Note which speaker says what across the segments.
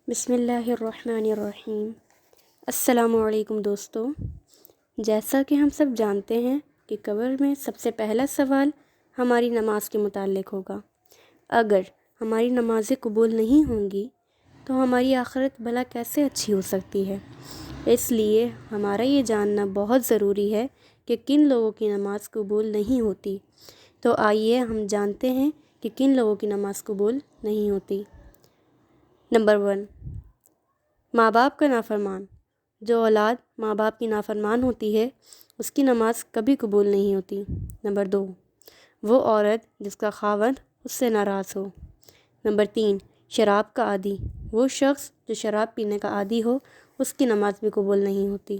Speaker 1: بسم اللہ الرحمن الرحیم۔ السلام علیکم دوستو، جیسا کہ ہم سب جانتے ہیں کہ قبر میں سب سے پہلا سوال ہماری نماز کے متعلق ہوگا۔ اگر ہماری نمازیں قبول نہیں ہوں گی تو ہماری آخرت بھلا کیسے اچھی ہو سکتی ہے؟ اس لیے ہمارا یہ جاننا بہت ضروری ہے کہ کن لوگوں کی نماز قبول نہیں ہوتی۔ تو آئیے ہم جانتے ہیں کہ کن لوگوں کی نماز قبول نہیں ہوتی۔ نمبر 1، ماں باپ کا نافرمان۔ جو اولاد ماں باپ کی نافرمان ہوتی ہے اس کی نماز کبھی قبول نہیں ہوتی۔ نمبر 2، وہ عورت جس کا خاوند اس سے ناراض ہو۔ نمبر 3، شراب کا عادی۔ وہ شخص جو شراب پینے کا عادی ہو اس کی نماز بھی قبول نہیں ہوتی۔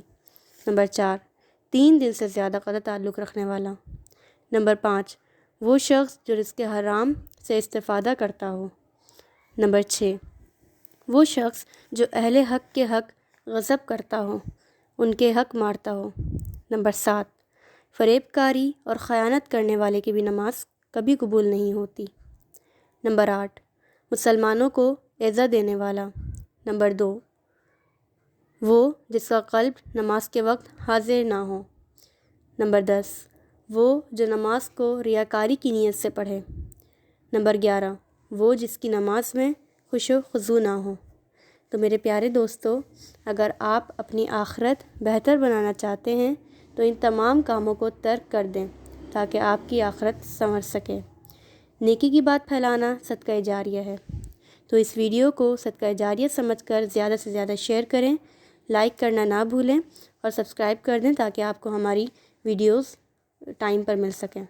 Speaker 1: نمبر 4، 3 دن سے زیادہ قطع تعلق رکھنے والا۔ نمبر 5، وہ شخص جو رزق حرام سے استفادہ کرتا ہو۔ نمبر 6، وہ شخص جو اہل حق کے حق غصب کرتا ہو، ان کے حق مارتا ہو۔ نمبر 7، فریب کاری اور خیانت کرنے والے کی بھی نماز کبھی قبول نہیں ہوتی۔ نمبر 8، مسلمانوں کو ایذا دینے والا۔ نمبر 2، وہ جس کا قلب نماز کے وقت حاضر نہ ہو۔ نمبر 10، وہ جو نماز کو ریاکاری کی نیت سے پڑھے۔ نمبر 11، وہ جس کی نماز میں خشوع و خضوع نہ ہو۔ تو میرے پیارے دوستو، اگر آپ اپنی آخرت بہتر بنانا چاہتے ہیں تو ان تمام کاموں کو ترک کر دیں تاکہ آپ کی آخرت سنور سکے۔ نیکی کی بات پھیلانا صدقہ جاریہ ہے، تو اس ویڈیو کو صدقہ جاریہ سمجھ کر زیادہ سے زیادہ شیئر کریں، لائک کرنا نہ بھولیں اور سبسکرائب کر دیں تاکہ آپ کو ہماری ویڈیوز ٹائم پر مل سکیں۔